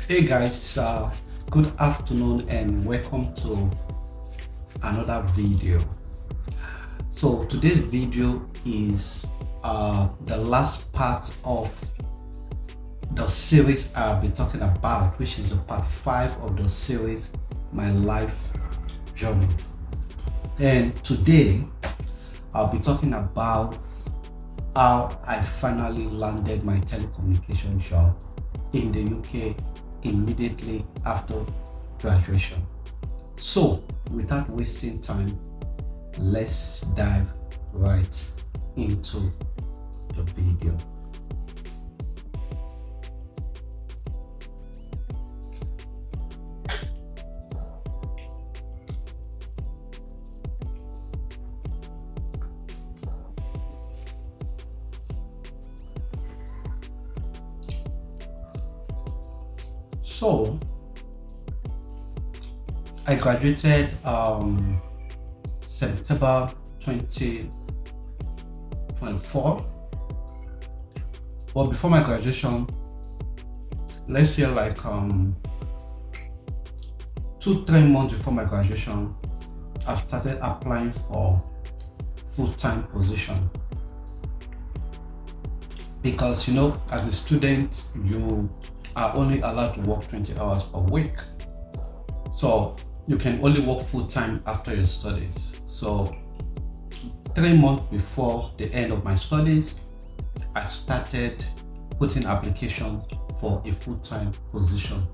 Hey guys, good afternoon and welcome to another video. So today's video is the last part of the series I'll be talking about, which is the part 5 of the series, My Life Journey. And today I'll be talking about how I finally landed my telecommunication job in the UK immediately after graduation. So without wasting time, let's dive right into the video. So I graduated September 2024. Well, before my graduation, let's say like 2-3 months before my graduation, I started applying for full-time position, because as a student you are only allowed to work 20 hours per week, so you can only work full-time after your studies. So 3 months before the end of my studies, I started putting application for a full-time position.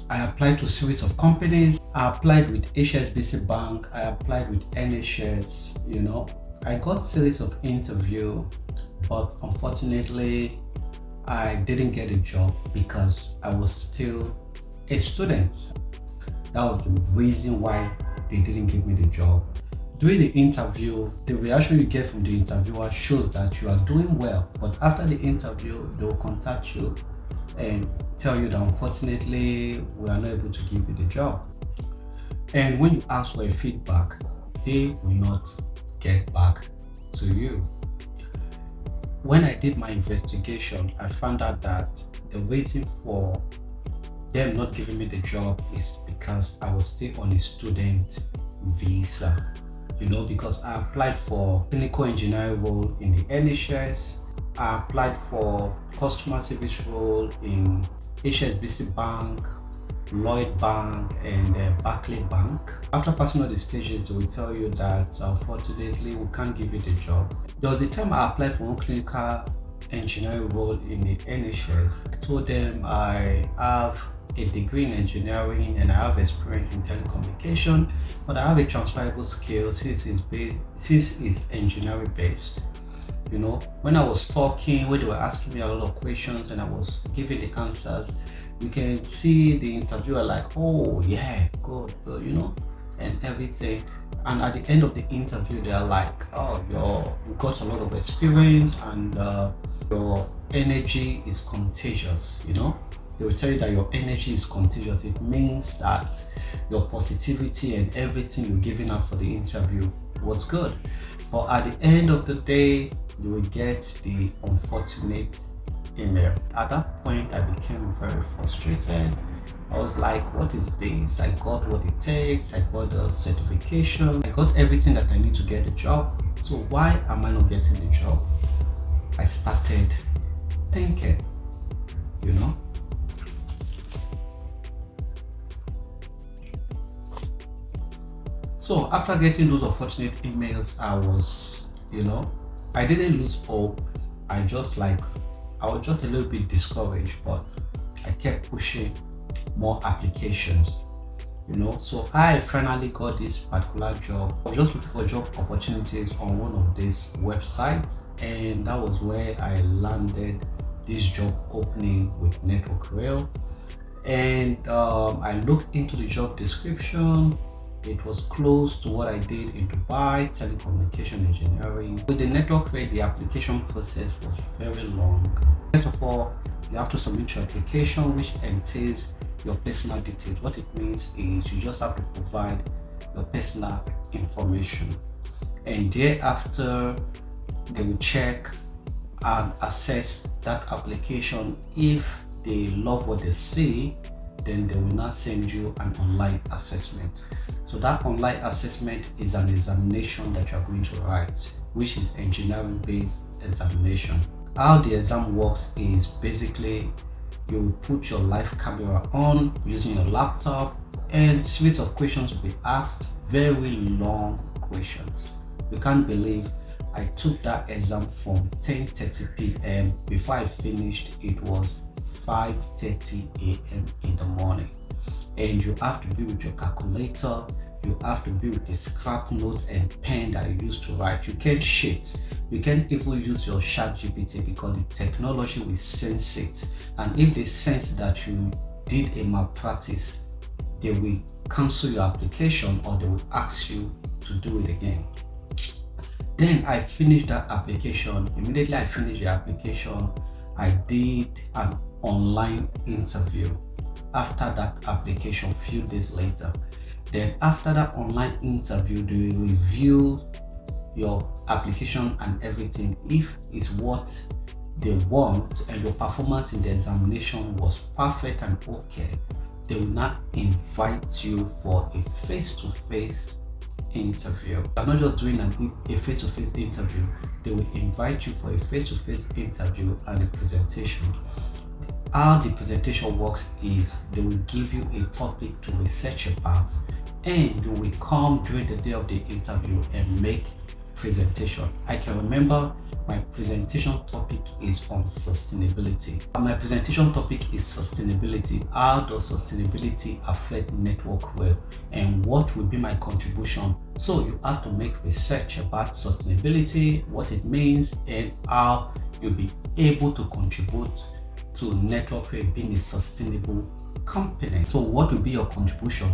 I applied to a series of companies. I applied with HSBC Bank, I applied with NHS, I got series of interview, but unfortunately I didn't get a job because I was still a student. That was the reason why they didn't give me the job. During the interview, the reaction you get from the interviewer shows that you are doing well, but after the interview they will contact you and tell you that unfortunately we are not able to give you the job. And when you ask for a feedback, they will not get back to you. When I did my investigation, I found out that the reason for them not giving me the job is because I was still on a student visa. Because I applied for Telecom Engineer role in the NHS, I applied for customer service role in HSBC Bank, Lloyd Bank and Barclays Bank. After passing all the stages, they will tell you that unfortunately we can't give you the job. There was the time I applied for one clinical engineering role in the NHS. I told them I have a degree in engineering and I have experience in telecommunication, but I have a transferable skill since it's engineering based. When I was talking, when they were asking me a lot of questions and I was giving the answers, you can see the interviewer like, oh yeah, good, and everything. And at the end of the interview, they're like, oh, you got a lot of experience and your energy is contagious. They will tell you that your energy is contagious. It means that your positivity and everything you're giving out for the interview was good. But at the end of the day, you will get the unfortunate email. At that point, I became very frustrated. I was like, what is this? I got what it takes, I got the certification, I got everything that I need to get a job. So why am I not getting the job? I started thinking, So after getting those unfortunate emails, I was, I didn't lose hope. I was just a little bit discouraged, but I kept pushing more applications, So I finally got this particular job. I was just looking for job opportunities on one of these websites, and that was where I landed this job opening with Network Rail. And I looked into the job description. It was close to what I did in Dubai, telecommunication engineering. With the Network Rail, the application process was very long. First of all, you have to submit your application, which entails your personal details. What it means is you just have to provide your personal information, and thereafter they will check and assess that application if they love what they see, then they will not send you an online assessment. So that online assessment is an examination that you are going to write, which is engineering based examination. How the exam works is basically you will put your live camera on using your laptop, and series of questions will be asked, very long questions. You can't believe I took that exam from 10:30 p.m. Before I finished, it was 5:30 a.m. in the morning. And you have to be with your calculator, you have to be with a scrap note and pen that you use to write. You can't cheat. You can't even use your ChatGPT because the technology will sense it. And if they sense that you did a malpractice, they will cancel your application or they will ask you to do it again. Then I finished that application. Immediately I finished the application, I did an online interview. After that application, few days later, then after that online interview, they will review your application and everything. If it's what they want and your performance in the examination was perfect and okay, they will not invite you for a face-to-face interview. They're not just doing a face-to-face interview, they will invite you for a face-to-face interview and a presentation. How the presentation works is they will give you a topic to research about, and you will come during the day of the interview and make presentation. I can remember my presentation topic is on sustainability. My presentation topic is sustainability. How does sustainability affect network wealth and what will be my contribution? So you have to make research about sustainability, what it means, and how you'll be able to contribute to network wealth being a sustainable company. So what will be your contribution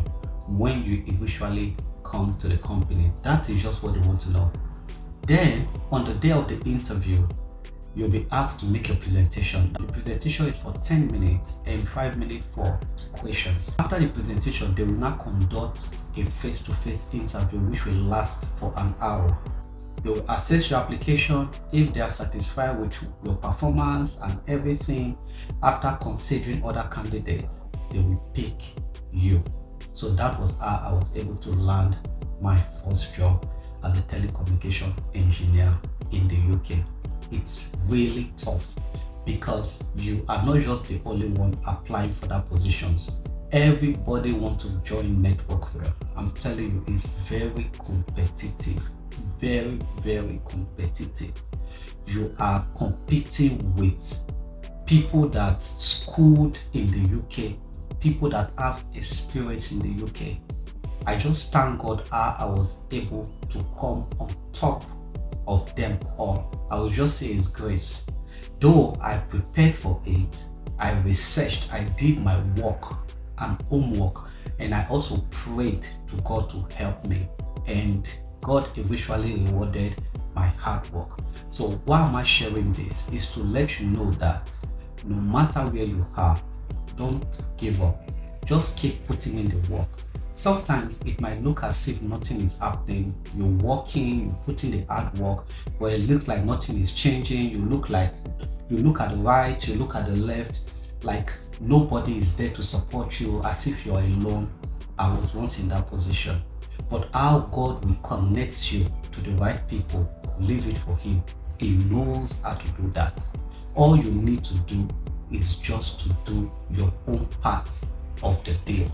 when you eventually come to the company? That is just what they want to know. Then on the day of the interview, you'll be asked to make a presentation. The presentation is for 10 minutes and 5 minutes for questions. After the presentation, they will now conduct a face-to-face interview which will last for an hour. They will assess your application. If they are satisfied with your performance and everything, after considering other candidates, they will pick you. So that was how I was able to land my first job as a telecommunication engineer in the UK. It's really tough because you are not just the only one applying for that positions. Everybody wants to join network wealth. I'm telling you, it's very competitive. Very, very competitive. You are competing with people that schooled in the UK, people that have experience in the UK. I just thank God how I was able to come on top of them all. I will just say it's grace. Though I prepared for it, I researched, I did my work and homework, and I also prayed to God to help me. And God eventually rewarded my hard work. So why am I sharing this? Is to let you know that no matter where you are, don't give up. Just keep putting in the work. Sometimes it might look as if nothing is happening. You're working, you're putting the hard work, but it looks like nothing is changing. You look at the right, you look at the left, like nobody is there to support you, as if you're alone. I was once in that position. But how God will connect you to the right people, leave it for Him. He knows how to do that. All you need to do is just to do your own part of the deal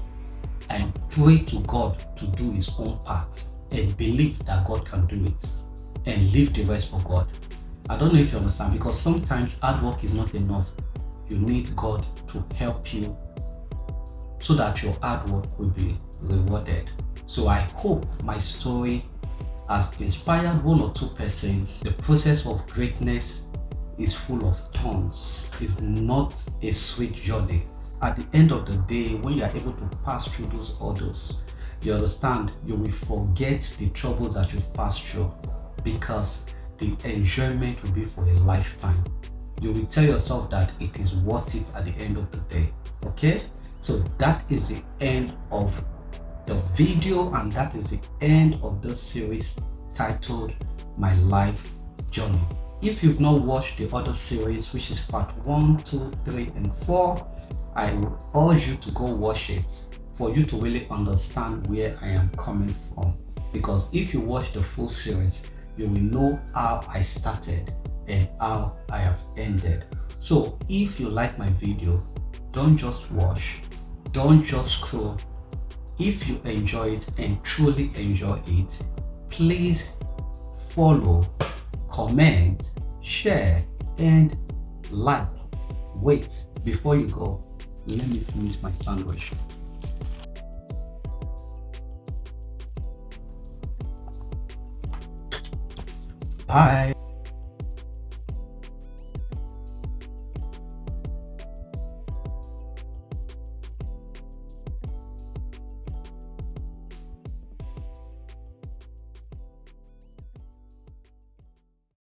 and pray to God to do His own part and believe that God can do it and leave the rest for God. I don't know if you understand, because sometimes hard work is not enough. You need God to help you so that your hard work will be rewarded. So I hope my story has inspired one or two persons. The process of greatness is full of thorns. It's not a sweet journey. At the end of the day, when you are able to pass through those hurdles, you understand, you will forget the troubles that you've passed through, because the enjoyment will be for a lifetime. You will tell yourself that it is worth it at the end of the day. Okay, so that is the end of the video, and that is the end of the series titled My Life Journey. If you've not watched the other series, which is part 1, 2, 3, and 4, I would urge you to go watch it for you to really understand where I am coming from. Because if you watch the full series, you will know how I started and how I have ended. So if you like my video, don't just watch, don't just scroll. If you enjoy it and truly enjoy it, please follow, comment, share, and like. Wait, before you go, let me finish my sandwich. Bye.